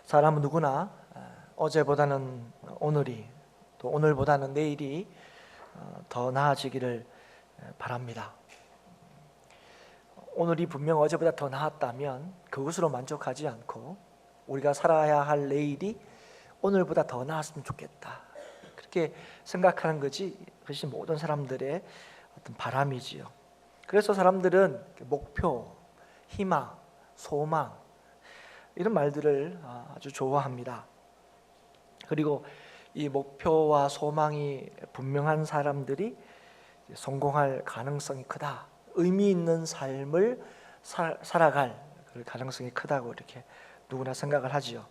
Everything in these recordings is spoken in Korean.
사람은 누구나 어제보다는 오늘이, 또 오늘보다는 내일이 더 나아지기를 바랍니다. 오늘이 분명 어제보다 더 나았다면 그것으로 만족하지 않고 우리가 살아야 할 내일이 오늘보다 더 나았으면 좋겠다, 그렇게 생각하는 것이 그것이 모든 사람들의 어떤 바람이지요. 그래서 사람들은 목표, 희망, 소망 이런 말들을 아주 좋아합니다. 그리고 이 목표와 소망이 분명한 사람들이 성공할 가능성이 크다, 의미 있는 삶을 살아갈 가능성이 크다고 이렇게 누구나 생각을 하지요.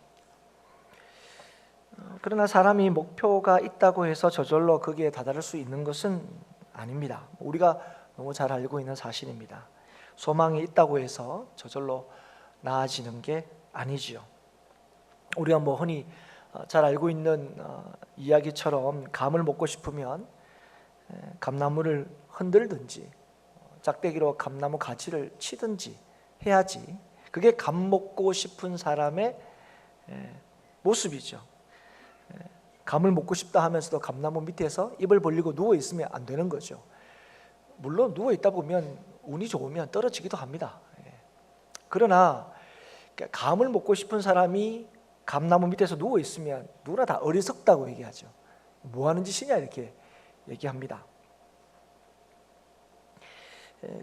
그러나 사람이 목표가 있다고 해서 저절로 거기에 다다를 수 있는 것은 아닙니다. 우리가 너무 잘 알고 있는 사실입니다. 소망이 있다고 해서 저절로 나아지는 게 아니지요. 우리가 흔히 잘 알고 있는 이야기처럼 감을 먹고 싶으면 감나무를 흔들든지 짝대기로 감나무 가지를 치든지 해야지, 그게 감 먹고 싶은 사람의 모습이죠. 감을 먹고 싶다 하면서도 감나무 밑에서 입을 벌리고 누워 있으면 안 되는 거죠. 물론 누워 있다 보면 운이 좋으면 떨어지기도 합니다. 그러나 감을 먹고 싶은 사람이 감나무 밑에서 누워 있으면 누구나 다 어리석다고 얘기하죠. 뭐 하는 짓이냐 이렇게 얘기합니다.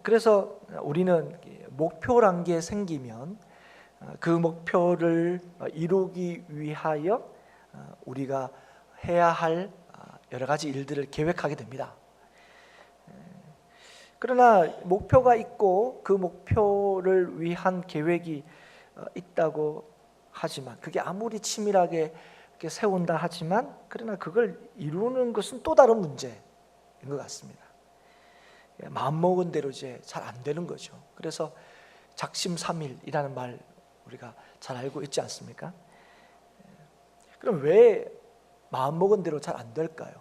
그래서 우리는 목표란 게 생기면 그 목표를 이루기 위하여 우리가 해야 할 여러 가지 일들을 계획하게 됩니다. 그러나 목표가 있고 그 목표를 위한 계획이 있다고 하지만, 그게 아무리 치밀하게 세운다 하지만, 그러나 그걸 이루는 것은 또 다른 문제인 것 같습니다. 마음먹은 대로 이제 잘 안 되는 거죠. 그래서 작심삼일이라는 말 우리가 잘 알고 있지 않습니까? 그럼 왜 마음먹은 대로 잘 안 될까요?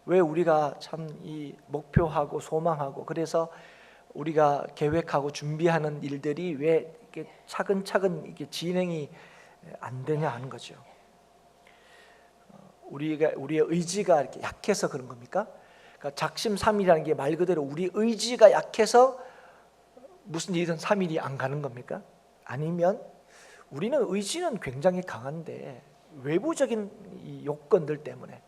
왜 우리가 참 이 목표하고 소망하고 그래서 우리가 계획하고 준비하는 일들이 왜 이렇게 차근차근 이렇게 진행이 안 되냐 하는 거죠. 우리의 의지가 이렇게 약해서 그런 겁니까? 그러니까 작심삼일이라는 게 말 그대로 우리 의지가 약해서 무슨 일이든 3일이 안 가는 겁니까? 아니면 우리는 의지는 굉장히 강한데 외부적인 이 요건들 때문에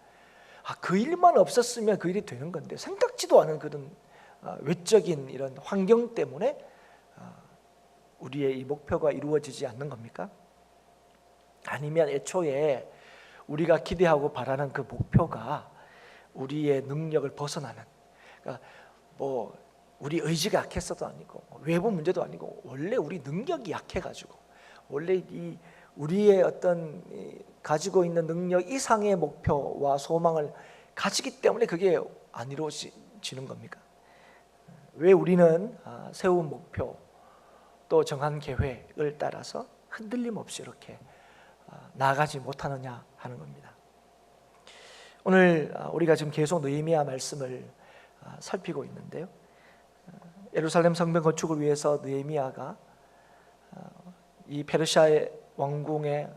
그 일만 없었으면 그 일이 되는 건데 생각지도 않은 그런 외적인 이런 환경 때문에 우리의 이 목표가 이루어지지 않는 겁니까? 아니면 애초에 우리가 기대하고 바라는 그 목표가 우리의 능력을 벗어나는, 그러니까 우리 의지가 약해서도 아니고 외부 문제도 아니고 원래 우리 능력이 약해가지고 원래 이 우리의 어떤 가지고 있는 능력 이상의 목표와 소망을 가지기 때문에 그게 안 이루어지는 겁니까? 왜 우리는 세운 목표 또 정한 계획을 따라서 흔들림 없이 이렇게 나아가지 못하느냐 하는 겁니다. 오늘 우리가 지금 계속 느헤미야 말씀을 살피고 있는데요, 예루살렘 성벽 건축을 위해서 느헤미야가 이 페르시아의 왕궁의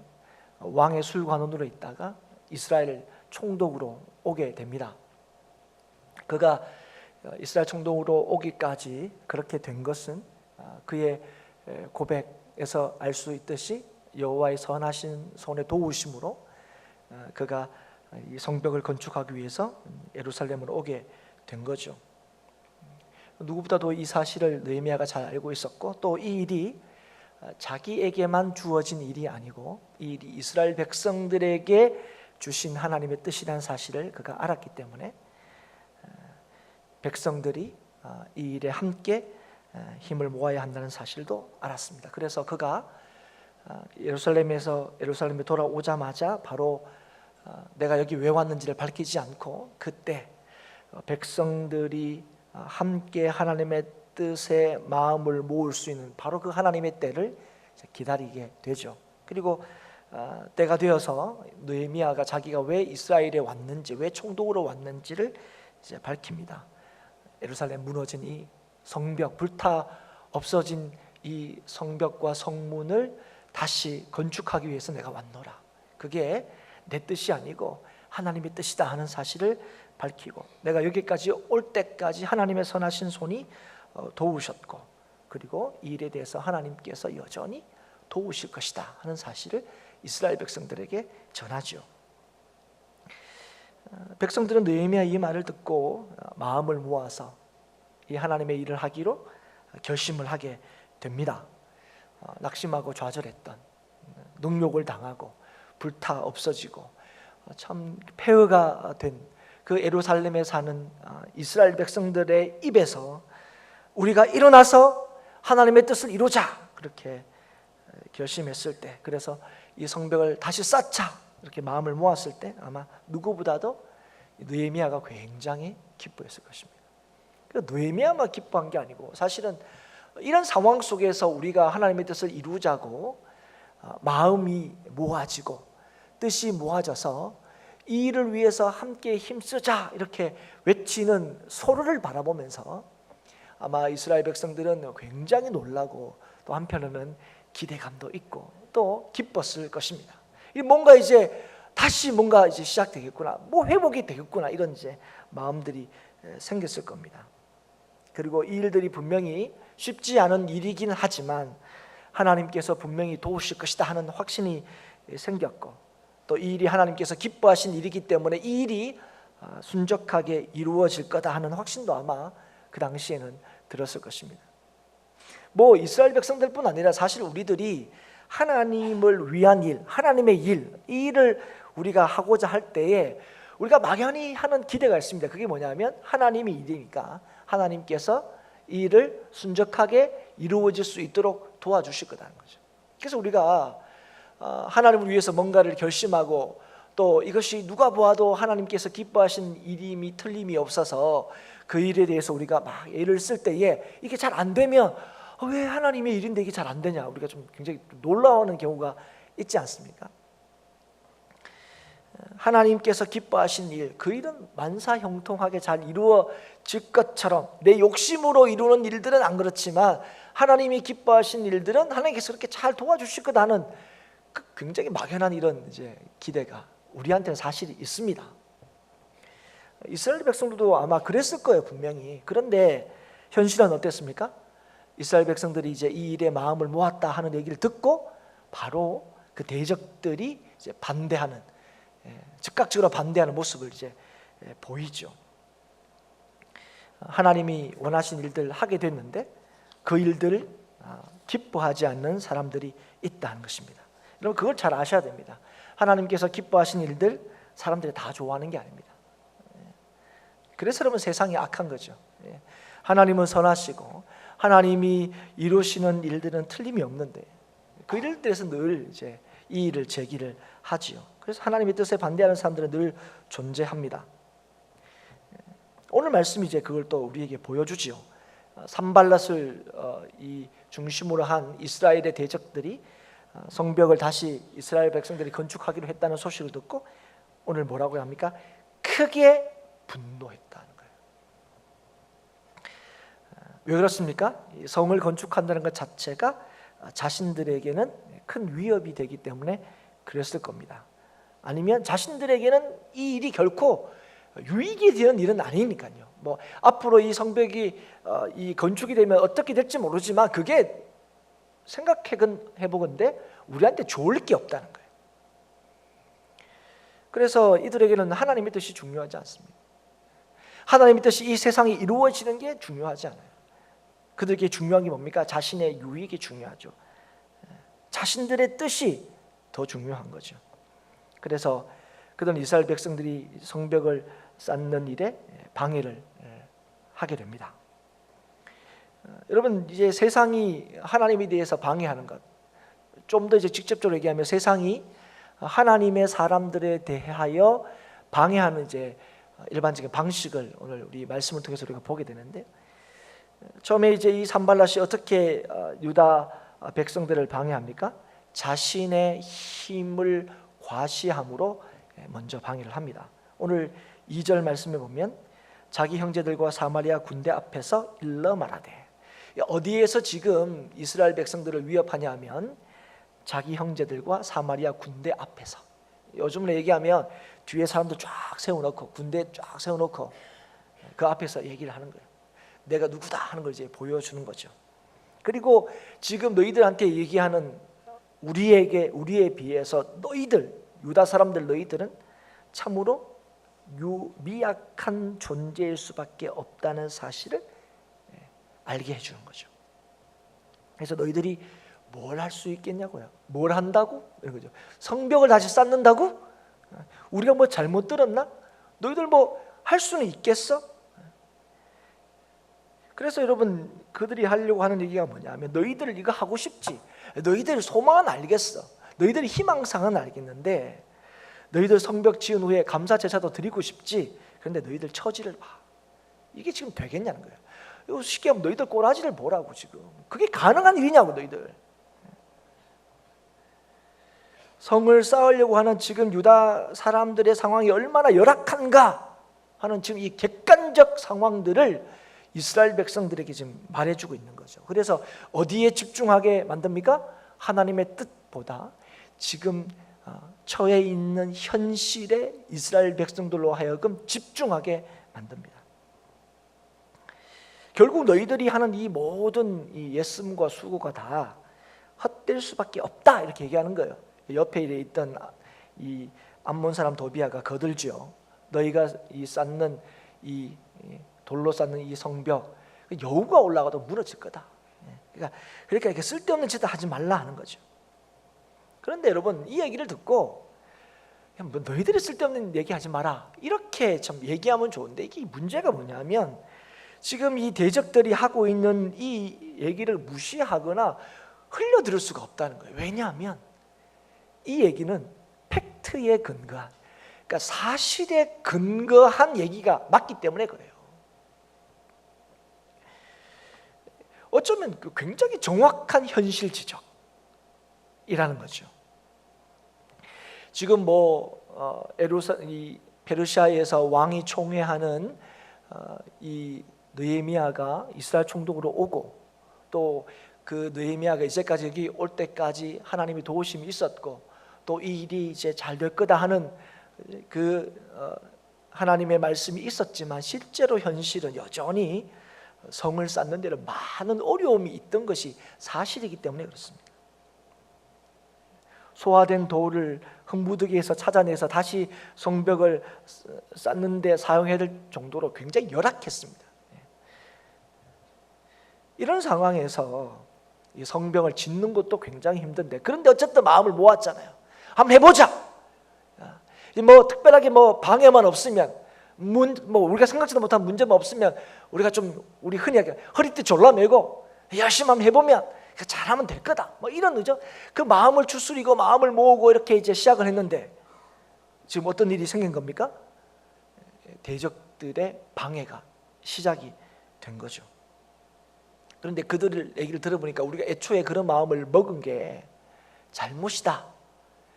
왕의 술관원으로 있다가 이스라엘 총독으로 오게 됩니다. 그가 이스라엘 총독으로 오기까지 그렇게 된 것은 그의 고백에서 알 수 있듯이 여호와의 선하신 손의 도우심으로 그가 이 성벽을 건축하기 위해서 예루살렘으로 오게 된 거죠. 누구보다도 이 사실을 느헤미야가 잘 알고 있었고, 또 이 일이 자기에게만 주어진 일이 아니고 이 일이 이스라엘 백성들에게 주신 하나님의 뜻이라는 사실을 그가 알았기 때문에 백성들이 이 일에 함께 힘을 모아야 한다는 사실도 알았습니다. 그래서 그가 예루살렘에 돌아오자마자 바로 내가 여기 왜 왔는지를 밝히지 않고 그때 백성들이 함께 하나님의 뜻에 마음을 모을 수 있는 바로 그 하나님의 때를 기다리게 되죠. 그리고 때가 되어서 느헤미야가 자기가 왜 이스라엘에 왔는지, 왜 총독으로 왔는지를 이제 밝힙니다. 예루살렘 무너진 이 성벽, 불타 없어진 이 성벽과 성문을 다시 건축하기 위해서 내가 왔노라. 그게 내 뜻이 아니고 하나님의 뜻이다 하는 사실을 밝히고, 내가 여기까지 올 때까지 하나님의 선하신 손이 도우셨고, 그리고 이 일에 대해서 하나님께서 여전히 도우실 것이다 하는 사실을 이스라엘 백성들에게 전하죠. 백성들은 느헤미야의 이 말을 듣고 마음을 모아서 이 하나님의 일을 하기로 결심을 하게 됩니다. 낙심하고 좌절했던, 능욕을 당하고 불타 없어지고 참 폐허가 된 그 예루살렘에 사는 이스라엘 백성들의 입에서 우리가 일어나서 하나님의 뜻을 이루자, 그렇게 결심했을 때, 그래서 이 성벽을 다시 쌓자 이렇게 마음을 모았을 때 아마 누구보다도 느헤미야가 굉장히 기뻐했을 것입니다. 느헤미야만 기뻐한 게 아니고, 사실은 이런 상황 속에서 우리가 하나님의 뜻을 이루자고 마음이 모아지고 뜻이 모아져서 이 일을 위해서 함께 힘쓰자 이렇게 외치는 서로를 바라보면서 아마 이스라엘 백성들은 굉장히 놀라고, 또 한편으로는 기대감도 있고 또 기뻤을 것입니다. 뭔가 이제 다시 뭔가 이제 시작되겠구나, 뭐 회복이 되겠구나, 이런 이제 마음들이 생겼을 겁니다. 그리고 이 일들이 분명히 쉽지 않은 일이긴 하지만 하나님께서 분명히 도우실 것이다 하는 확신이 생겼고, 또 이 일이 하나님께서 기뻐하신 일이기 때문에 이 일이 순적하게 이루어질 거다 하는 확신도 아마 그 당시에는 들었을 것입니다. 뭐 이스라엘 백성들뿐 아니라 사실 우리들이 하나님을 위한 일, 하나님의 일, 이 일을 우리가 하고자 할 때에 우리가 막연히 하는 기대가 있습니다. 그게 뭐냐면 하나님의 일이니까 하나님께서 이 일을 순적하게 이루어질 수 있도록 도와주실 거다는 거죠. 그래서 우리가 하나님을 위해서 뭔가를 결심하고, 또 이것이 누가 보아도 하나님께서 기뻐하신 일임이 틀림이 없어서 그 일에 대해서 우리가 막 애를 쓸 때에 이게 잘 안 되면 왜 하나님의 일인데 이게 잘 안 되냐, 우리가 좀 굉장히 놀라워하는 경우가 있지 않습니까? 하나님께서 기뻐하신 일, 그 일은 만사형통하게 잘 이루어질 것처럼, 내 욕심으로 이루는 일들은 안 그렇지만 하나님이 기뻐하신 일들은 하나님께서 그렇게 잘 도와주실 거다는 굉장히 막연한 이런 이제 기대가 우리한테는 사실이 있습니다. 이스라엘 백성들도 아마 그랬을 거예요, 분명히. 그런데 현실은 어땠습니까? 이스라엘 백성들이 이제 이 일에 마음을 모았다 하는 얘기를 듣고 바로 그 대적들이 이제 반대하는, 즉각적으로 반대하는 모습을 이제 보이죠. 하나님이 원하신 일들 하게 됐는데 그 일들을 기뻐하지 않는 사람들이 있다는 것입니다. 여러분, 그걸 잘 아셔야 됩니다. 하나님께서 기뻐하신 일들 사람들이 다 좋아하는 게 아닙니다. 그래서 여러분, 세상이 악한 거죠. 하나님은 선하시고 하나님이 이루시는 일들은 틀림이 없는데 그 일들에서 늘 이제 이 일을 제기를 하지요. 그래서 하나님의 뜻에 반대하는 사람들은 늘 존재합니다. 오늘 말씀이 이제 그걸 또 우리에게 보여주지요. 산발랏을 이 중심으로 한 이스라엘의 대적들이 성벽을 다시 이스라엘 백성들이 건축하기로 했다는 소식을 듣고 오늘 뭐라고 합니까? 크게 분노했다는 거예요. 왜 그렇습니까? 성을 건축한다는 것 자체가 자신들에게는 큰 위협이 되기 때문에 그랬을 겁니다. 아니면 자신들에게는 이 일이 결코 유익이 되는 일은 아니니까요. 뭐 앞으로 이 성벽이 이 건축이 되면 어떻게 될지 모르지만 그게 생각해보건대 우리한테 좋을 게 없다는 거예요. 그래서 이들에게는 하나님의 뜻이 중요하지 않습니다. 하나님의 뜻이 이 세상에 이루어지는 게 중요하지 않아요. 그들에게 중요한 게 뭡니까? 자신의 유익이 중요하죠. 자신들의 뜻이 더 중요한 거죠. 그래서 그들은 이스라엘 백성들이 성벽을 쌓는 일에 방해를 하게 됩니다. 여러분, 이제 세상이 하나님에 대해서 방해하는 것, 좀 더 이제 직접적으로 얘기하면 세상이 하나님의 사람들에 대하여 방해하는 이제 일반적인 방식을 오늘 우리 말씀을 통해서 우리가 보게 되는데, 처음에 이제 이 산발랏이 어떻게 유다 백성들을 방해합니까? 자신의 힘을 과시함으로 먼저 방해를 합니다. 오늘 2절 말씀에 보면 자기 형제들과 사마리아 군대 앞에서 일러 말하되, 어디에서 지금 이스라엘 백성들을 위협하냐 하면 자기 형제들과 사마리아 군대 앞에서, 요즘으로 얘기하면 뒤에 사람들 쫙 세워놓고 군대 쫙 세워놓고 그 앞에서 얘기를 하는 거예요. 내가 누구다 하는 걸 이제 보여주는 거죠. 그리고 지금 너희들한테 얘기하는 우리에 비해서 너희들, 유다 사람들 너희들은 참으로 미약한 존재일 수밖에 없다는 사실을 알게 해주는 거죠. 그래서 너희들이 뭘 할 수 있겠냐고요. 뭘 한다고? 이런 거죠. 성벽을 다시 쌓는다고? 우리가 뭐 잘못 들었나? 너희들 뭐 할 수는 있겠어? 그래서 여러분, 그들이 하려고 하는 얘기가 뭐냐면, 너희들 이거 하고 싶지, 너희들 소망은 알겠어, 너희들 희망상은 알겠는데, 너희들 성벽 지은 후에 감사 제사도 드리고 싶지, 그런데 너희들 처지를 봐. 이게 지금 되겠냐는 거예요. 이거 쉽게 하면 너희들 꼬라지를 보라고. 지금 그게 가능한 일이냐고. 너희들 성을 쌓으려고 하는 지금 유다 사람들의 상황이 얼마나 열악한가 하는 지금 이 객관적 상황들을 이스라엘 백성들에게 지금 말해주고 있는 거죠. 그래서 어디에 집중하게 만듭니까? 하나님의 뜻보다 지금 처해 있는 현실에 이스라엘 백성들로 하여금 집중하게 만듭니다. 결국 너희들이 하는 이 모든 이 예씀과 수고가 다 헛될 수밖에 없다, 이렇게 얘기하는 거예요. 옆에 있던 이 암몬 사람 도비아가 거들지요. 너희가 이 쌓는 이 돌로 쌓는 이 성벽, 여우가 올라가도 무너질 거다. 그러니까 이렇게 쓸데없는 짓을 하지 말라 하는 거죠. 그런데 여러분, 이 얘기를 듣고 뭐 너희들이 쓸데없는 얘기하지 마라 이렇게 참 얘기하면 좋은데, 이게 문제가 뭐냐면 지금 이 대적들이 하고 있는 이 얘기를 무시하거나 흘려들을 수가 없다는 거예요. 왜냐하면 이 얘기는 팩트에 근거한, 그러니까 사실에 근거한 얘기가 맞기 때문에 그래요. 어쩌면 굉장히 정확한 현실 지적이라는 거죠. 지금 이 페르시아에서 왕이 총회하는 이 느헤미야가 이스라엘 총독으로 오고, 또 그 느헤미야가 이제까지 여기 올 때까지 하나님의 도우심이 있었고, 또 이 일이 이제 잘 될 거다 하는 하나님의 말씀이 있었지만, 실제로 현실은 여전히 성을 쌓는 데는 많은 어려움이 있던 것이 사실이기 때문에 그렇습니다. 소화된 돌을 흙무더기에서 찾아내서 다시 성벽을 쌓는 데 사용해야 될 정도로 굉장히 열악했습니다. 이런 상황에서 이 성벽을 짓는 것도 굉장히 힘든데, 그런데 어쨌든 마음을 모았잖아요. 한번 해보자. 특별하게 방해만 없으면, 우리가 생각지도 못한 문제만 없으면, 우리 흔히 하게 허리띠 졸라매고 열심히 한번 해보면 잘하면 될 거다, 이런 거죠. 그 마음을 추스리고 마음을 모으고 이렇게 이제 시작을 했는데, 지금 어떤 일이 생긴 겁니까? 대적들의 방해가 시작이 된 거죠. 그런데 그들의 얘기를 들어보니까 우리가 애초에 그런 마음을 먹은 게 잘못이다,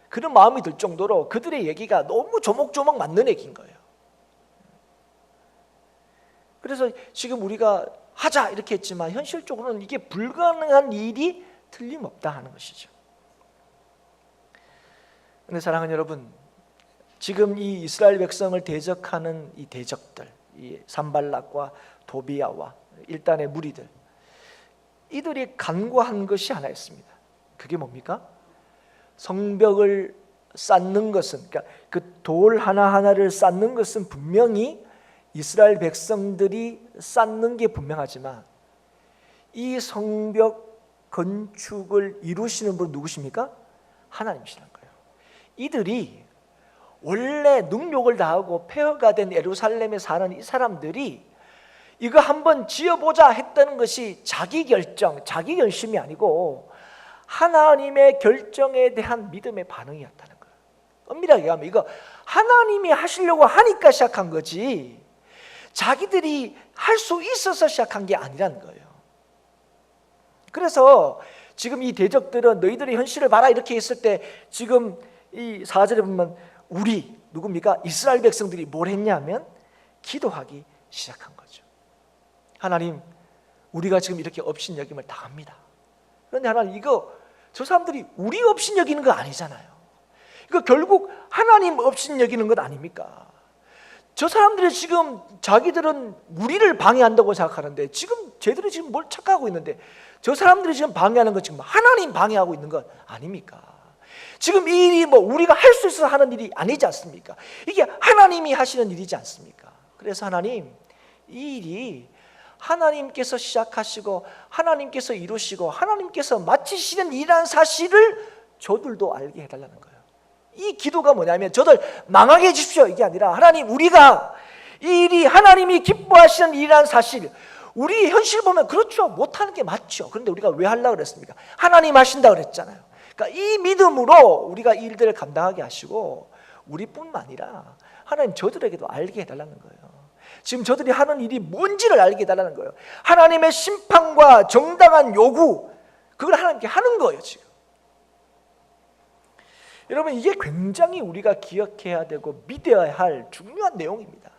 그런 마음이 들 정도로 그들의 얘기가 너무 조목조목 맞는 얘기인 거예요. 그래서 지금 우리가 하자 이렇게 했지만 현실적으로는 이게 불가능한 일이 틀림없다 하는 것이죠. 그런데 사랑하는 여러분, 지금 이 이스라엘 백성을 대적하는 이 대적들, 이 산발락과 도비야와 일단의 무리들, 이들이 간과한 것이 하나 있습니다. 그게 뭡니까? 성벽을 쌓는 것은, 그러니까 그 돌 하나하나를 쌓는 것은 분명히 이스라엘 백성들이 쌓는 게 분명하지만, 이 성벽 건축을 이루시는 분은 누구십니까? 하나님이시라는 거예요. 이들이 원래 능욕을 다하고 폐허가 된 예루살렘에 사는 이 사람들이 이거 한번 지어보자 했다는 것이 자기 결정, 자기 결심이 아니고 하나님의 결정에 대한 믿음의 반응이었다는 거예요. 엄밀하게 얘기하면 이거 하나님이 하시려고 하니까 시작한 거지, 자기들이 할 수 있어서 시작한 게 아니라는 거예요. 그래서 지금 이 대적들은 너희들의 현실을 봐라 이렇게 했을 때, 지금 이 4절에 보면 우리 누굽니까? 이스라엘 백성들이 뭘 했냐면 기도하기 시작한 거죠. 하나님, 우리가 지금 이렇게 업신여김을 당합니다. 그런데 하나님, 이거 저 사람들이 우리 없인 여기는 거 아니잖아요. 이거 결국 하나님 없인 여기는 것 아닙니까? 저 사람들이 지금 자기들은 우리를 방해한다고 생각하는데 지금 쟤들이 지금 뭘 착각하고 있는데 저 사람들이 지금 방해하는 건 지금 하나님 방해하고 있는 것 아닙니까? 지금 이 일이 뭐 우리가 할 수 있어서 하는 일이 아니지 않습니까? 이게 하나님이 하시는 일이지 않습니까? 그래서 하나님, 이 일이 하나님께서 시작하시고 하나님께서 이루시고 하나님께서 마치시는 일이라는 사실을 저들도 알게 해달라는 거예요. 이 기도가 뭐냐면 저들 망하게 해주십시오 이게 아니라 하나님, 우리가 이 일이 하나님이 기뻐하시는 일이라는 사실, 우리 현실 보면 그렇죠, 못하는 게 맞죠. 그런데 우리가 왜 하려고 그랬습니까? 하나님 하신다 그랬잖아요. 그러니까 이 믿음으로 우리가 이 일들을 감당하게 하시고 우리뿐만 아니라 하나님 저들에게도 알게 해달라는 거예요. 지금 저들이 하는 일이 뭔지를 알게 해달라는 거예요. 하나님의 심판과 정당한 요구, 그걸 하나님께 하는 거예요 지금. 여러분, 이게 굉장히 우리가 기억해야 되고 믿어야 할 중요한 내용입니다.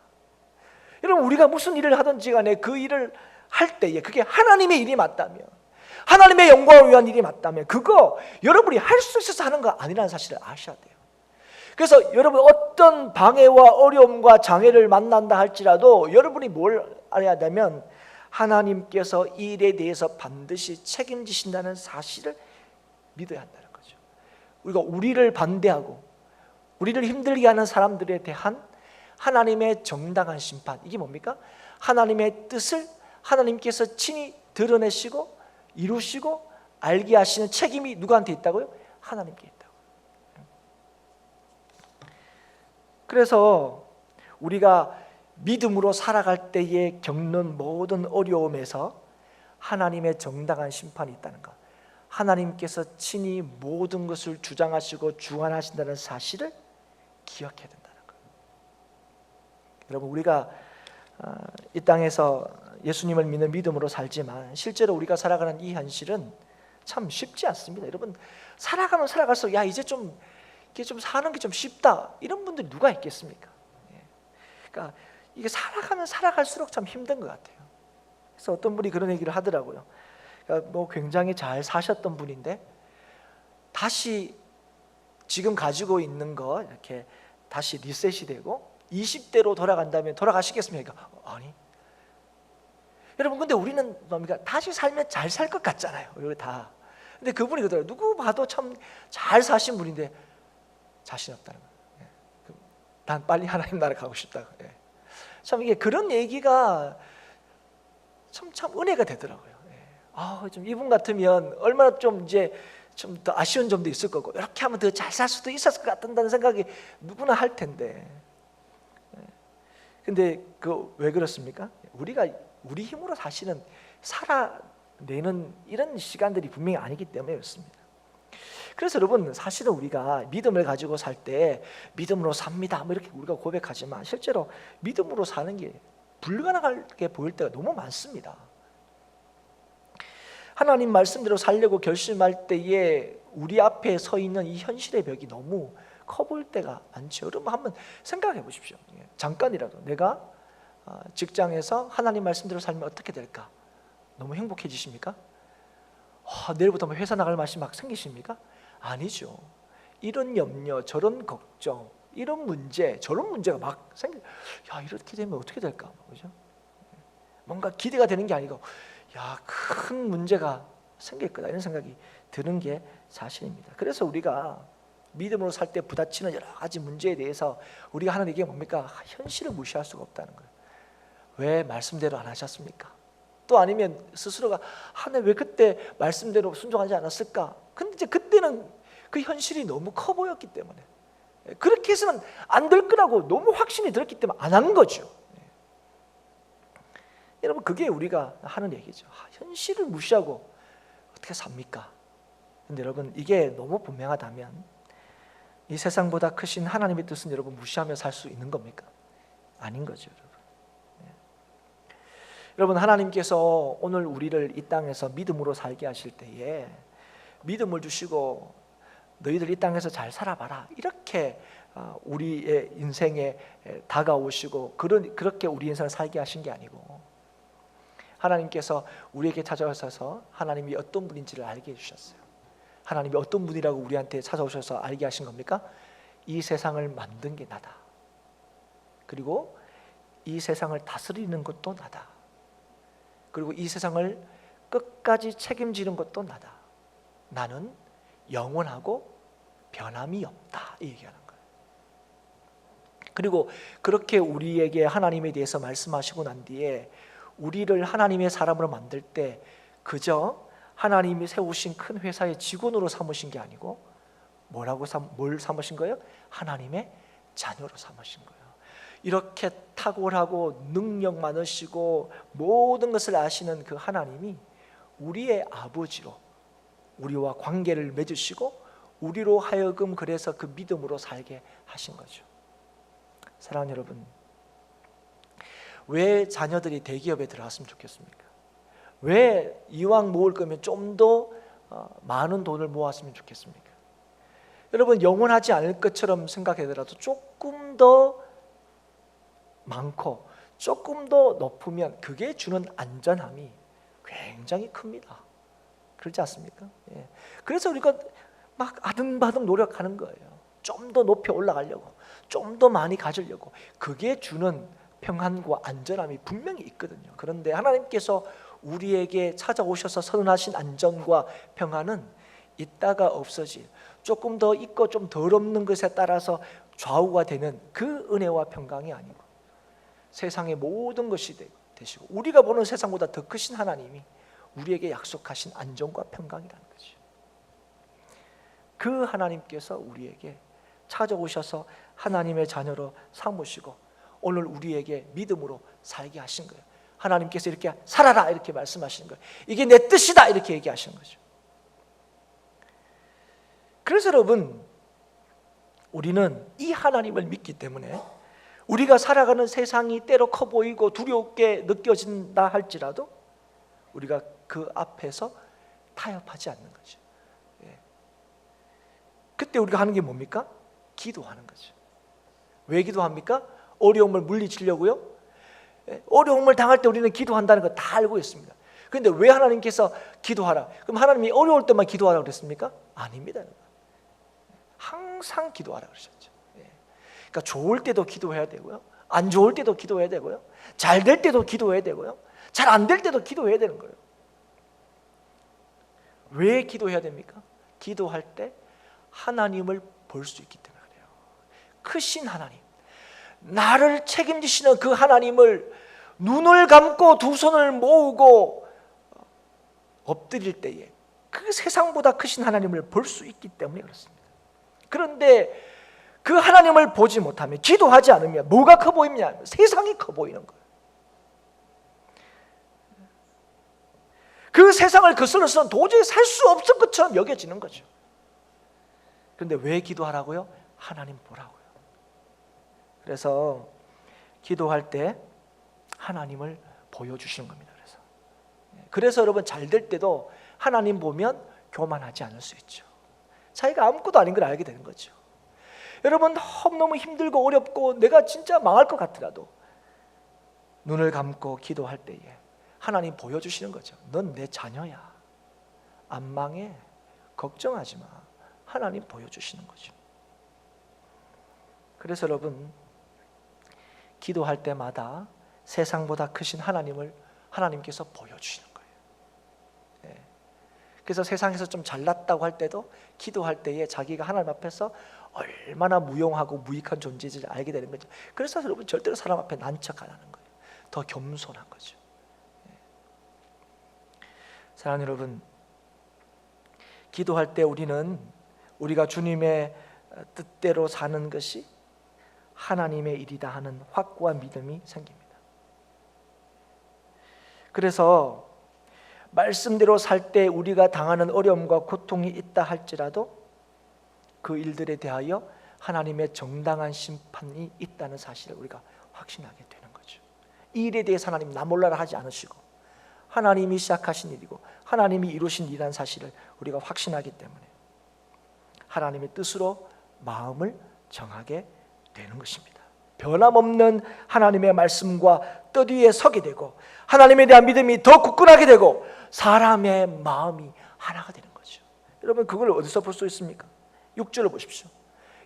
여러분, 우리가 무슨 일을 하든지 간에 그 일을 할 때에 그게 하나님의 일이 맞다면, 하나님의 영광을 위한 일이 맞다면 그거 여러분이 할 수 있어서 하는 거 아니라는 사실을 아셔야 돼요. 그래서 여러분, 어떤 방해와 어려움과 장애를 만난다 할지라도 여러분이 뭘 알아야 되면 하나님께서 이 일에 대해서 반드시 책임지신다는 사실을 믿어야 한다는 거죠. 우리가 우리를 반대하고 우리를 힘들게 하는 사람들에 대한 하나님의 정당한 심판, 이게 뭡니까? 하나님의 뜻을 하나님께서 친히 드러내시고 이루시고 알게 하시는 책임이 누구한테 있다고요? 하나님께 있다고. 그래서 우리가 믿음으로 살아갈 때에 겪는 모든 어려움에서 하나님의 정당한 심판이 있다는 것, 하나님께서 친히 모든 것을 주장하시고 주관하신다는 사실을 기억해야 된다는 거예요. 여러분, 우리가 이 땅에서 예수님을 믿는 믿음으로 살지만 실제로 우리가 살아가는 이 현실은 참 쉽지 않습니다. 여러분, 살아가면 살아갈수록 야, 이제 좀 이게 좀 사는 게 좀 쉽다, 이런 분들이 누가 있겠습니까? 그러니까 이게 살아가면 살아갈수록 참 힘든 것 같아요. 그래서 어떤 분이 그런 얘기를 하더라고요. 그러니까 뭐 굉장히 잘 사셨던 분인데 다시 지금 가지고 있는 거 이렇게 다시 리셋이 되고 20대로 돌아간다면 돌아가시겠습니까? 아니. 여러분, 근데 우리는 뭡니까? 다시 살면 잘 살 것 같잖아요, 우리 다. 근데 그분이 그러더라고요. 누구 봐도 참 잘 사신 분인데 자신 없다는 거예요. 난 빨리 하나님 나라 가고 싶다고. 참 이게 그런 얘기가 참 은혜가 되더라고요. 좀 이분 같으면 얼마나 좀 이제 좀 더 아쉬운 점도 있을 거고 이렇게 하면 더 잘 살 수도 있었을 것 같다는 생각이 누구나 할 텐데. 근데 그 왜 그렇습니까? 우리가 우리 힘으로 사실은 살아내는 이런 시간들이 분명히 아니기 때문에 그렇습니다. 그래서 여러분, 사실은 우리가 믿음을 가지고 살 때 믿음으로 삽니다 뭐 이렇게 우리가 고백하지만 실제로 믿음으로 사는 게 불가능하게 보일 때가 너무 많습니다. 하나님 말씀대로 살려고 결심할 때에 우리 앞에 서 있는 이 현실의 벽이 너무 커 보일 때가 많죠. 여러분, 한번 생각해 보십시오. 잠깐이라도 내가 직장에서 하나님 말씀대로 살면 어떻게 될까? 너무 행복해지십니까? 내일부터 뭐 회사 나갈 맛이 막 생기십니까? 아니죠. 이런 염려, 저런 걱정, 이런 문제, 저런 문제가 막 이렇게 되면 어떻게 될까? 그죠? 뭔가 기대가 되는 게 아니고 큰 문제가 생길 거다, 이런 생각이 드는 게 사실입니다. 그래서 우리가 믿음으로 살 때 부딪히는 여러 가지 문제에 대해서 우리가 하는 얘기가 뭡니까? 현실을 무시할 수가 없다는 거예요. 왜 말씀대로 안 하셨습니까? 또 아니면 스스로가 왜 그때 말씀대로 순종하지 않았을까? 근데 이제 그때는 그 현실이 너무 커 보였기 때문에, 그렇게 해서는 안 될 거라고 너무 확신이 들었기 때문에 안 한 거죠. 여러분, 그게 우리가 하는 얘기죠. 현실을 무시하고 어떻게 삽니까? 근데 여러분, 이게 너무 분명하다면 이 세상보다 크신 하나님의 뜻은 여러분 무시하며 살 수 있는 겁니까? 아닌 거죠, 여러분. 여러분, 하나님께서 오늘 우리를 이 땅에서 믿음으로 살게 하실 때에 믿음을 주시고 너희들 이 땅에서 잘 살아봐라, 이렇게 우리의 인생에 다가오시고 그렇게 우리 인생을 살게 하신 게 아니고, 하나님께서 우리에게 찾아오셔서 하나님이 어떤 분인지를 알게 해주셨어요. 하나님이 어떤 분이라고 우리한테 찾아오셔서 알게 하신 겁니까? 이 세상을 만든 게 나다. 그리고 이 세상을 다스리는 것도 나다. 그리고 이 세상을 끝까지 책임지는 것도 나다. 나는 영원하고 변함이 없다. 이 얘기하는 거예요. 그리고 그렇게 우리에게 하나님에 대해서 말씀하시고 난 뒤에 우리를 하나님의 사람으로 만들 때 그저 하나님이 세우신 큰 회사의 직원으로 삼으신 게 아니고 뭘 삼으신 거예요? 하나님의 자녀로 삼으신 거예요. 이렇게 탁월하고 능력 많으시고 모든 것을 아시는 그 하나님이 우리의 아버지로 우리와 관계를 맺으시고 우리로 하여금 그래서 그 믿음으로 살게 하신 거죠. 사랑하는 여러분, 왜 자녀들이 대기업에 들어갔으면 좋겠습니까? 왜 이왕 모을 거면 좀 더 많은 돈을 모았으면 좋겠습니까? 여러분, 영원하지 않을 것처럼 생각하더라도 조금 더 많고 조금 더 높으면 그게 주는 안전함이 굉장히 큽니다. 그렇지 않습니까? 예. 그래서 우리가 막 아등바등 노력하는 거예요. 좀 더 높이 올라가려고, 좀 더 많이 가지려고. 그게 주는 평안과 안전함이 분명히 있거든요. 그런데 하나님께서 우리에게 찾아오셔서 선언하신 안전과 평안은 있다가 없어질, 조금 더 있고 좀 덜 없는 것에 따라서 좌우가 되는 그 은혜와 평강이 아니고 세상의 모든 것이 되시고 우리가 보는 세상보다 더 크신 하나님이 우리에게 약속하신 안전과 평강이라는 거죠. 그 하나님께서 우리에게 찾아오셔서 하나님의 자녀로 삼으시고 오늘 우리에게 믿음으로 살게 하신 거예요. 하나님께서 이렇게 살아라 이렇게 말씀하시는 거예요. 이게 내 뜻이다 이렇게 얘기하시는 거죠. 그래서 여러분, 우리는 이 하나님을 믿기 때문에 우리가 살아가는 세상이 때로 커 보이고 두렵게 느껴진다 할지라도 우리가 그 앞에서 타협하지 않는 거죠. 예. 그때 우리가 하는 게 뭡니까? 기도하는 거죠. 왜 기도합니까? 어려움을 물리치려고요. 예. 어려움을 당할 때 우리는 기도한다는 거 다 알고 있습니다. 그런데 왜 하나님께서 기도하라? 그럼 하나님이 어려울 때만 기도하라고 그랬습니까? 아닙니다. 항상 기도하라 그러셨죠. 예. 그러니까 좋을 때도 기도해야 되고요, 안 좋을 때도 기도해야 되고요, 잘 될 때도 기도해야 되고요, 잘 안 될 때도 기도해야 되는 거예요. 왜 기도해야 됩니까? 기도할 때 하나님을 볼 수 있기 때문에 그래요. 크신 하나님, 나를 책임지시는 그 하나님을 눈을 감고 두 손을 모으고 엎드릴 때에 그 세상보다 크신 하나님을 볼 수 있기 때문에 그렇습니다. 그런데 그 하나님을 보지 못하면, 기도하지 않으면 뭐가 커 보이냐? 세상이 커 보이는 거예요. 그 세상을 거슬러서는 도저히 살 수 없을 것처럼 여겨지는 거죠. 그런데 왜 기도하라고요? 하나님 보라고요. 그래서 기도할 때 하나님을 보여주시는 겁니다. 그래서 여러분, 잘 될 때도 하나님 보면 교만하지 않을 수 있죠. 자기가 아무것도 아닌 걸 알게 되는 거죠. 여러분, 너무 힘들고 어렵고 내가 진짜 망할 것 같더라도 눈을 감고 기도할 때에 하나님 보여주시는 거죠. 넌 내 자녀야, 안 망해, 걱정하지 마. 하나님 보여주시는 거죠. 그래서 여러분, 기도할 때마다 세상보다 크신 하나님을 하나님께서 보여주시는 거예요. 네. 그래서 세상에서 좀 잘났다고 할 때도 기도할 때에 자기가 하나님 앞에서 얼마나 무용하고 무익한 존재인지를 알게 되는 거죠. 그래서 여러분, 절대로 사람 앞에 난척 안 하는 거예요. 더 겸손한 거죠. 네. 사랑하는 여러분, 기도할 때 우리가 주님의 뜻대로 사는 것이 하나님의 일이다 하는 확고한 믿음이 생깁니다. 그래서 말씀대로 살 때 우리가 당하는 어려움과 고통이 있다 할지라도 그 일들에 대하여 하나님의 정당한 심판이 있다는 사실을 우리가 확신하게 되는 거죠. 이 일에 대해서 하나님 나 몰라라 하지 않으시고 하나님이 시작하신 일이고 하나님이 이루신 일이라는 사실을 우리가 확신하기 때문에 하나님의 뜻으로 마음을 정하게 되는 것입니다. 변함없는 하나님의 말씀과 뜻 위에 서게 되고 하나님에 대한 믿음이 더 굳건하게 되고 사람의 마음이 하나가 되는 거죠. 여러분 그걸 어디서 볼 수 있습니까? 6절을 보십시오.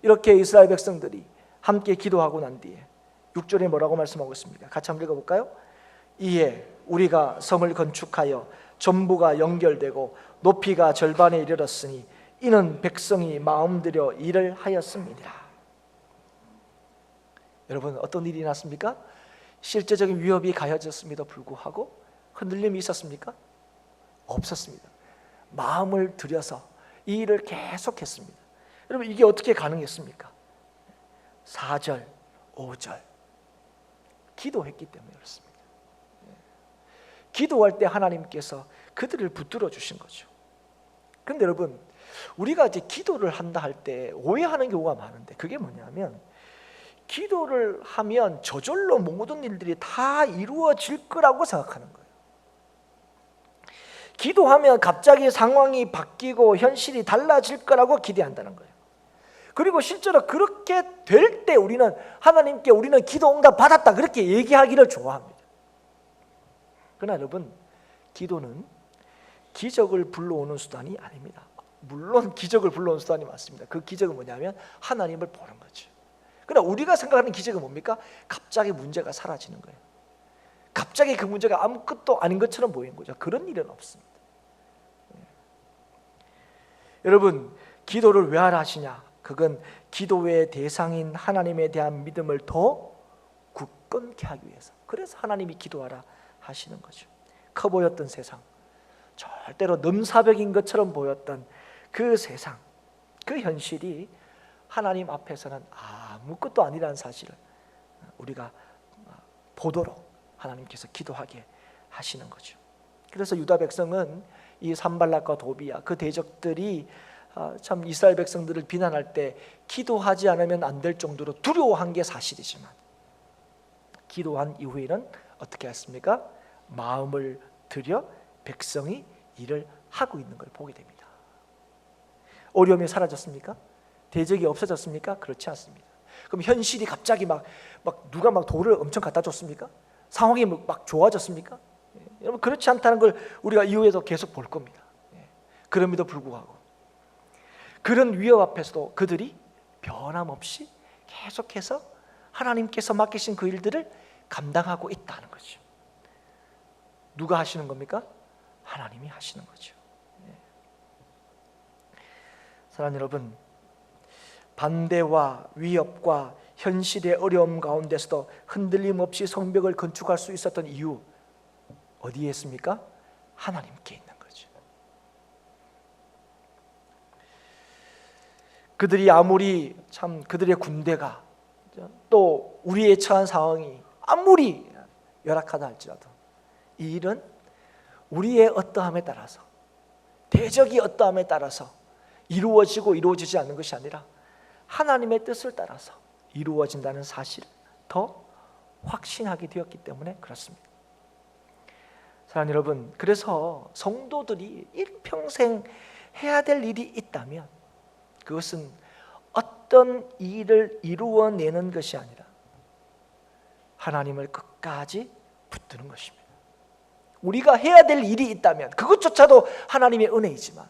이렇게 이스라엘 백성들이 함께 기도하고 난 뒤에 6절에 뭐라고 말씀하고 있습니까? 같이 한번 읽어볼까요? 이에 우리가 성을 건축하여 전부가 연결되고 높이가 절반에 이르렀으니 이는 백성이 마음 들여 일을 하였습니다. 여러분 어떤 일이 났습니까? 실제적인 위협이 가해졌음에도 불구하고 흔들림이 있었습니까? 없었습니다. 마음을 들여서 이 일을 계속했습니다. 여러분 이게 어떻게 가능했습니까? 4절, 5절 기도했기 때문에 그렇습니다. 기도할 때 하나님께서 그들을 붙들어 주신 거죠. 그런데 여러분 우리가 이제 기도를 한다 할 때 오해하는 경우가 많은데 그게 뭐냐면 기도를 하면 저절로 모든 일들이 다 이루어질 거라고 생각하는 거예요. 기도하면 갑자기 상황이 바뀌고 현실이 달라질 거라고 기대한다는 거예요. 그리고 실제로 그렇게 될 때 우리는 하나님께 우리는 기도 응답 받았다 그렇게 얘기하기를 좋아합니다. 그러나 여러분 기도는 기적을 불러오는 수단이 아닙니다. 물론 기적을 불러오는 수단이 맞습니다. 그 기적은 뭐냐면 하나님을 보는 거죠. 그러나 우리가 생각하는 기적은 뭡니까? 갑자기 문제가 사라지는 거예요. 갑자기 그 문제가 아무것도 아닌 것처럼 보이는 거죠. 그런 일은 없습니다. 여러분 기도를 왜 하라 하시냐? 그건 기도의 대상인 하나님에 대한 믿음을 더 굳건케 하기 위해서. 그래서 하나님이 기도하라 하시는 거죠. 커 보였던 세상, 절대로 넘사벽인 것처럼 보였던 그 세상, 그 현실이 하나님 앞에서는 아무것도 아니라는 사실을 우리가 보도록 하나님께서 기도하게 하시는 거죠. 그래서 유다 백성은 이 산발락과 도비야 그 대적들이 참 이스라엘 백성들을 비난할 때 기도하지 않으면 안 될 정도로 두려워한 게 사실이지만 기도한 이후에는 어떻게 했습니까? 마음을 들여 백성이 일을 하고 있는 걸 보게 됩니다. 어려움이 사라졌습니까? 대적이 없어졌습니까? 그렇지 않습니다. 그럼 현실이 갑자기 막 누가 막 돌을 엄청 갖다 줬습니까? 상황이 막 좋아졌습니까? 여러분 그렇지 않다는 걸 우리가 이후에도 계속 볼 겁니다. 그럼에도 불구하고 그런 위협 앞에서도 그들이 변함없이 계속해서 하나님께서 맡기신 그 일들을 감당하고 있다는 거죠. 누가 하시는 겁니까? 하나님이 하시는 거죠. 사랑하는 여러분, 반대와 위협과 현실의 어려움 가운데서도 흔들림 없이 성벽을 건축할 수 있었던 이유 어디에 있습니까? 하나님께 있는 거죠. 그들이 아무리 참 그들의 군대가 또 우리의 처한 상황이 아무리 열악하다 할지라도 이 일은 우리의 어떠함에 따라서 대적이 어떠함에 따라서 이루어지고 이루어지지 않는 것이 아니라 하나님의 뜻을 따라서 이루어진다는 사실을 더 확신하게 되었기 때문에 그렇습니다. 사랑하는 여러분, 그래서 성도들이 일평생 해야 될 일이 있다면 그것은 어떤 일을 이루어내는 것이 아니라 하나님을 끝까지 붙드는 것입니다. 우리가 해야 될 일이 있다면 그것조차도 하나님의 은혜이지만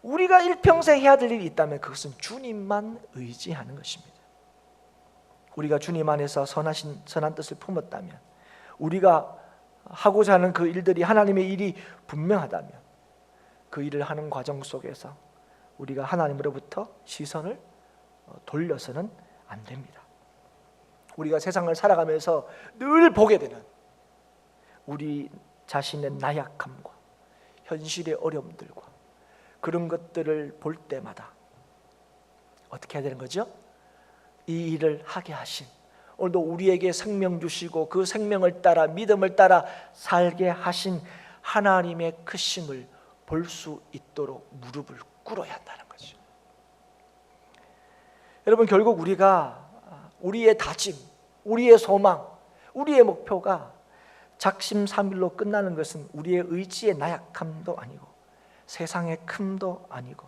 우리가 일평생 해야 될 일이 있다면 그것은 주님만 의지하는 것입니다. 우리가 주님 안에서 선한 뜻을 품었다면 우리가 하고자 하는 그 일들이 하나님의 일이 분명하다면 그 일을 하는 과정 속에서 우리가 하나님으로부터 시선을 돌려서는 안 됩니다. 우리가 세상을 살아가면서 늘 보게 되는 우리 자신의 나약함과 현실의 어려움들과 그런 것들을 볼 때마다 어떻게 해야 되는 거죠? 이 일을 하게 하신 오늘도 우리에게 생명 주시고 그 생명을 따라 믿음을 따라 살게 하신 하나님의 크심을 볼 수 있도록 무릎을 꿇어야 한다는 거죠. 여러분 결국 우리가 우리의 다짐, 우리의 소망, 우리의 목표가 작심삼일로 끝나는 것은 우리의 의지의 나약함도 아니고 세상의 큼도 아니고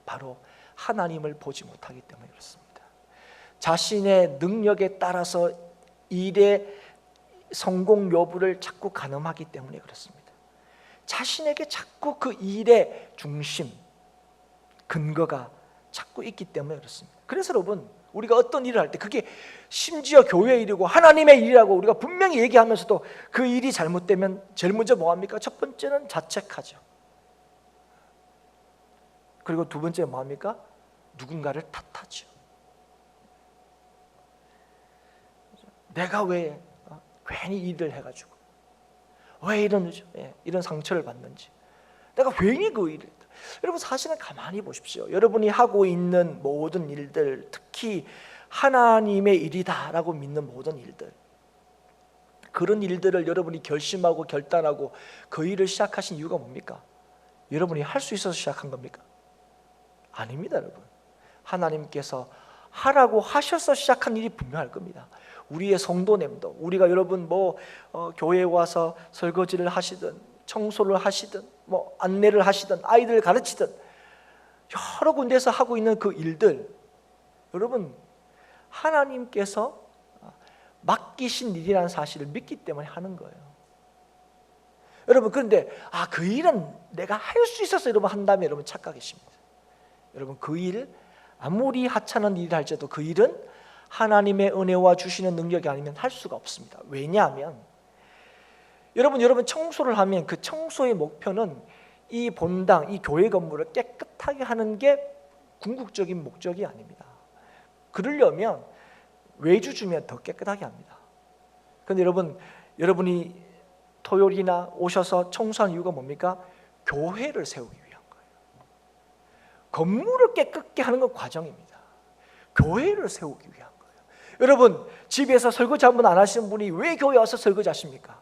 바로 하나님을 보지 못하기 때문에 그렇습니다. 자신의 능력에 따라서 일의 성공 여부를 자꾸 가늠하기 때문에 그렇습니다. 자신에게 자꾸 그 일의 중심, 근거가 자꾸 있기 때문에 그렇습니다. 그래서 여러분, 우리가 어떤 일을 할 때 그게 심지어 교회의 일이고 하나님의 일이라고 우리가 분명히 얘기하면서도 그 일이 잘못되면 제일 먼저 뭐합니까? 첫 번째는 자책하죠. 그리고 두 번째 뭐합니까? 누군가를 탓하죠. 내가 왜 괜히 일을 해가지고 왜 이런 상처를 받는지, 내가 괜히 그 일을. 여러분, 사실은 가만히 보십시오. 여러분이 하고 있는 모든 일들, 특히 하나님의 일이다라고 믿는 모든 일들, 그런 일들을 여러분이 결심하고 결단하고 그 일을 시작하신 이유가 뭡니까? 여러분이 할 수 있어서 시작한 겁니까? 아닙니다, 여러분. 하나님께서 하라고 하셔서 시작한 일이 분명할 겁니다. 우리의 성도님도, 우리가 여러분 교회에 와서 설거지를 하시든 청소를 하시든 안내를 하시든 아이들을 가르치든 여러 군데서 하고 있는 그 일들, 여러분 하나님께서 맡기신 일이라는 사실을 믿기 때문에 하는 거예요. 여러분, 그런데 그 일은 내가 할 수 있어서 여러분 한다면 여러분 착각이십니다. 여러분, 그 일, 아무리 하찮은 일을 할지라도 그 일은 하나님의 은혜와 주시는 능력이 아니면 할 수가 없습니다. 왜냐하면 여러분 청소를 하면 그 청소의 목표는 이 본당, 이 교회 건물을 깨끗하게 하는 게 궁극적인 목적이 아닙니다. 그러려면 외주 주면 더 깨끗하게 합니다. 그런데 여러분이 토요일이나 오셔서 청소하는 이유가 뭡니까? 교회를 세우기 위한 거예요. 건물을 깨끗게 하는 건 과정입니다. 교회를 세우기 위한 거예요. 여러분, 집에서 설거지 한 번 안 하시는 분이 왜 교회 와서 설거지 하십니까?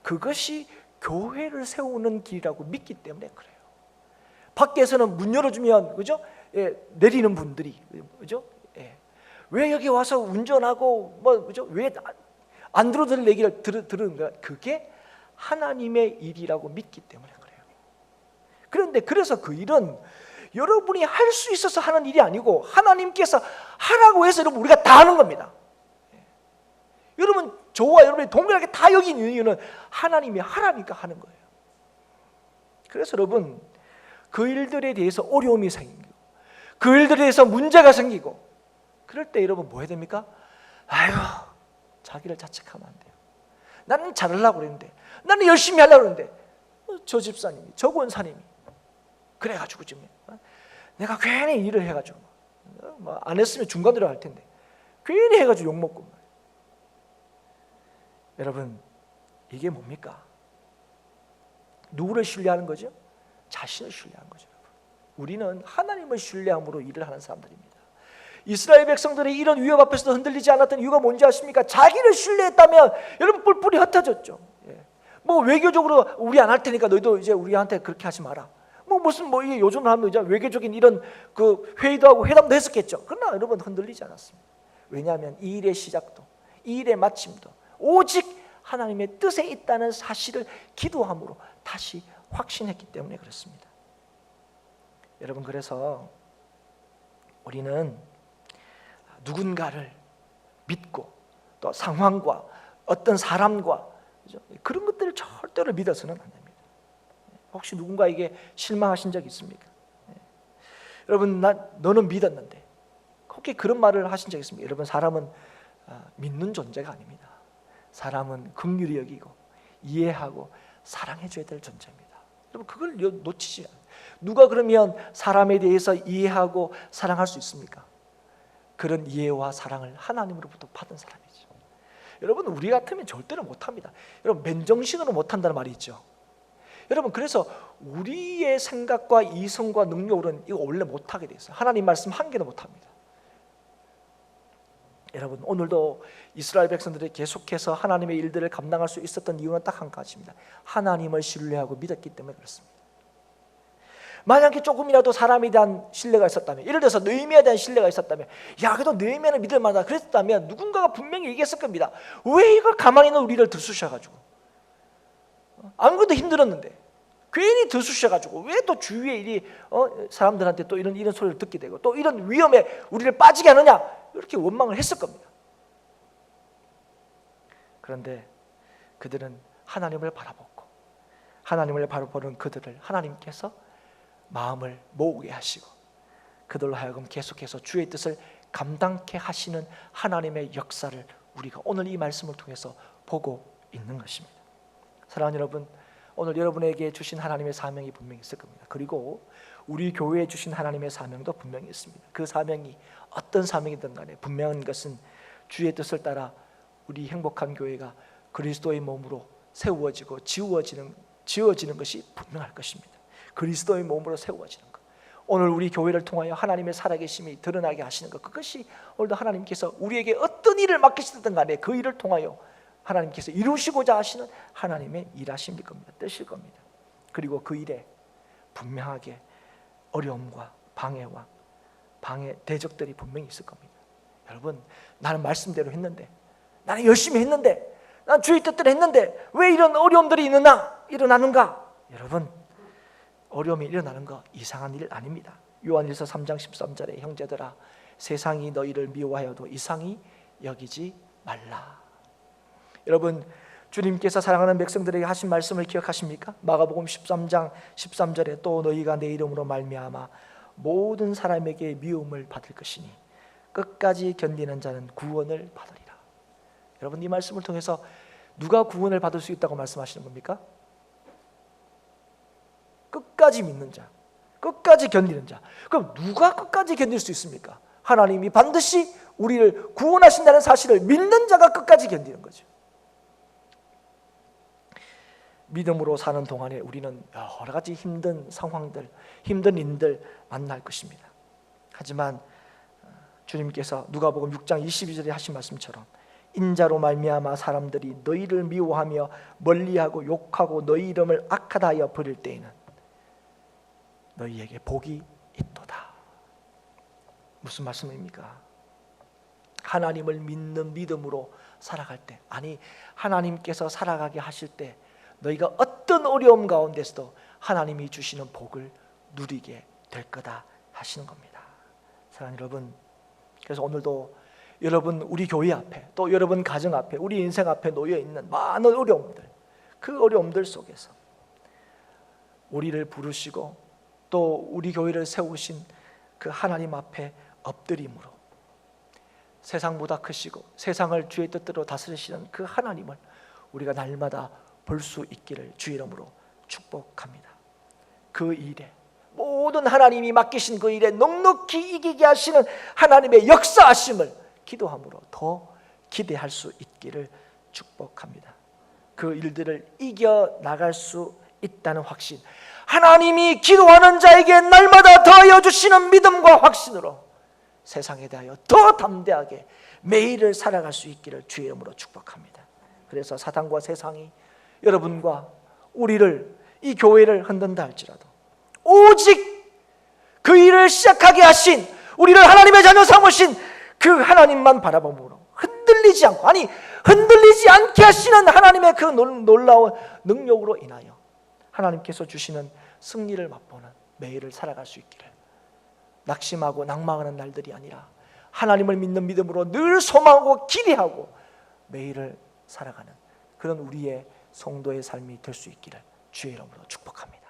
그것이 교회를 세우는 길이라고 믿기 때문에 그래요. 밖에서는 문 열어주면, 그죠? 내리는 분들이, 그죠? 왜 여기 와서 운전하고 그죠? 왜 안 들어들 얘기를 들은 거야? 그게 하나님의 일이라고 믿기 때문에 그래요. 그런데 그래서 그 일은 여러분이 할 수 있어서 하는 일이 아니고 하나님께서 하라고 해서 여러분 우리가 다 하는 겁니다. 여러분, 저와 여러분이 동일하게 다 여기는 이유는 하나님이 하라니까 하는 거예요. 그래서 여러분, 그 일들에 대해서 어려움이 생기고 그 일들에 대해서 문제가 생기고 그럴 때 여러분 뭐 해야 됩니까? 자기를 자책하면 안 돼요. 나는 잘하려고 그랬는데, 나는 열심히 하려고 그랬는데 저 집사님이, 저 권사님이 그래가지고 지금 내가 괜히 일을 해가지고 안 했으면 중간으로 할 텐데 괜히 해가지고 욕먹고. 여러분, 이게 뭡니까? 누구를 신뢰하는 거죠? 자신을 신뢰하는 거죠. 우리는 하나님을 신뢰함으로 일을 하는 사람들입니다. 이스라엘 백성들이 이런 위협 앞에서도 흔들리지 않았던 이유가 뭔지 아십니까? 자기를 신뢰했다면 여러분 뿔뿔이 흩어졌죠. 외교적으로 우리 안 할 테니까 너희도 이제 우리한테 그렇게 하지 마라. 이게 요즘으로 하면 이제 외교적인 이런 그 회의도 하고 회담도 했었겠죠. 그러나 여러분 흔들리지 않았습니다. 왜냐하면 이 일의 시작도, 이 일의 마침도 오직 하나님의 뜻에 있다는 사실을 기도함으로 다시 확신했기 때문에 그렇습니다. 여러분, 그래서 우리는 누군가를 믿고 또 상황과 어떤 사람과 그런 것들을 절대로 믿어서는 안 됩니다. 혹시 누군가에게 실망하신 적 있습니까? 여러분, 너는 믿었는데 혹시 그런 말을 하신 적 있습니까? 여러분, 사람은 믿는 존재가 아닙니다. 사람은 긍휼히 여기고 이해하고 사랑해줘야 될 존재입니다. 여러분, 그걸 놓치지 않아요. 누가 그러면 사람에 대해서 이해하고 사랑할 수 있습니까? 그런 이해와 사랑을 하나님으로부터 받은 사람이죠. 여러분, 우리 같으면 절대로 못합니다. 여러분, 맨정신으로 못한다는 말이 있죠. 여러분, 그래서 우리의 생각과 이성과 능력으로는 이거 원래 못하게 돼 있어요. 하나님 말씀 한 개도 못합니다. 여러분, 오늘도 이스라엘 백성들이 계속해서 하나님의 일들을 감당할 수 있었던 이유는 딱 한 가지입니다. 하나님을 신뢰하고 믿었기 때문에 그렇습니다. 만약에 조금이라도 사람에 대한 신뢰가 있었다면, 예를 들어서 느헤미야에 대한 신뢰가 있었다면, 그래도 느헤미야는 믿을 만하다 그랬다면 누군가가 분명히 얘기했을 겁니다. 왜 이걸 가만히 있는 우리를 들쑤셔가지고, 안 그래도 힘들었는데 괜히 들쑤셔가지고 왜 또 주위에 사람들한테 또 이런 소리를 듣게 되고 또 이런 위험에 우리를 빠지게 하느냐, 이렇게 원망을 했을 겁니다. 그런데 그들은 하나님을 바라보고 하나님을 바로 보는 그들을 하나님께서 마음을 모으게 하시고 그들로 하여금 계속해서 주의 뜻을 감당케 하시는 하나님의 역사를 우리가 오늘 이 말씀을 통해서 보고 있는 것입니다. 사랑하는 여러분, 오늘 여러분에게 주신 하나님의 사명이 분명히 있을 겁니다. 그리고 우리 교회에 주신 하나님의 사명도 분명히 있습니다. 그 사명이 어떤 사명이든 간에 분명한 것은 주의 뜻을 따라 우리 행복한 교회가 그리스도의 몸으로 세워지고 지어지는 것이 분명할 것입니다. 그리스도의 몸으로 세워지는 것, 오늘 우리 교회를 통하여 하나님의 살아계심이 드러나게 하시는 것, 그것이 오늘도 하나님께서 우리에게 어떤 일을 맡기시든 간에 그 일을 통하여 하나님께서 이루시고자 하시는 하나님의 일하심일 겁니다. 뜻일 겁니다. 그리고 그 일에 분명하게 어려움과 방해 대적들이 분명히 있을 겁니다. 여러분, 나는 말씀대로 했는데, 나는 열심히 했는데, 난 주의 뜻대로 했는데 왜 이런 어려움들이 일어나는가? 여러분, 어려움이 일어나는 거 이상한 일 아닙니다. 요한일서 3장 13절에 형제들아 세상이 너희를 미워하여도 이상히 여기지 말라. 여러분, 주님께서 사랑하는 백성들에게 하신 말씀을 기억하십니까? 마가복음 13장 13절에 또 너희가 내 이름으로 말미암아 모든 사람에게 미움을 받을 것이니 끝까지 견디는 자는 구원을 받으리라. 여러분, 이 말씀을 통해서 누가 구원을 받을 수 있다고 말씀하시는 겁니까? 끝까지 믿는 자, 끝까지 견디는 자. 그럼 누가 끝까지 견딜 수 있습니까? 하나님이 반드시 우리를 구원하신다는 사실을 믿는 자가 끝까지 견디는 거죠. 믿음으로 사는 동안에 우리는 여러 가지 힘든 상황들, 힘든 일들 만날 것입니다. 하지만 주님께서 누가복음 6장 22절에 하신 말씀처럼 인자로 말미암아 사람들이 너희를 미워하며 멀리하고 욕하고 너희 이름을 악하다 하여 버릴 때에는 너희에게 복이 있도다. 무슨 말씀입니까? 하나님을 믿는 믿음으로 살아갈 때, 아니 하나님께서 살아가게 하실 때 너희가 어떤 어려움 가운데서도 하나님이 주시는 복을 누리게 될 거다 하시는 겁니다. 사랑하는 여러분, 그래서 오늘도 여러분 우리 교회 앞에 또 여러분 가정 앞에 우리 인생 앞에 놓여 있는 많은 어려움들, 그 어려움들 속에서 우리를 부르시고 또 우리 교회를 세우신 그 하나님 앞에 엎드림으로 세상보다 크시고 세상을 주의 뜻대로 다스리시는 그 하나님을 우리가 날마다 볼 수 있기를 주의 이름으로 축복합니다. 그 일에 모든 하나님이 맡기신 그 일에 넉넉히 이기게 하시는 하나님의 역사하심을 기도함으로 더 기대할 수 있기를 축복합니다. 그 일들을 이겨나갈 수 있다는 확신, 하나님이 기도하는 자에게 날마다 더하여 주시는 믿음과 확신으로 세상에 대하여 더 담대하게 매일을 살아갈 수 있기를 주의 이름으로 축복합니다. 그래서 사단과 세상이 여러분과 우리를, 이 교회를 흔든다 할지라도 오직 그 일을 시작하게 하신, 우리를 하나님의 자녀 삼으신 그 하나님만 바라봄으로 흔들리지 않고, 아니 흔들리지 않게 하시는 하나님의 그 놀라운 능력으로 인하여 하나님께서 주시는 승리를 맛보는 매일을 살아갈 수 있기를, 낙심하고 낭망하는 날들이 아니라 하나님을 믿는 믿음으로 늘 소망하고 기대하고 매일을 살아가는 그런 우리의 성도의 삶이 될 수 있기를 주의 이름으로 축복합니다.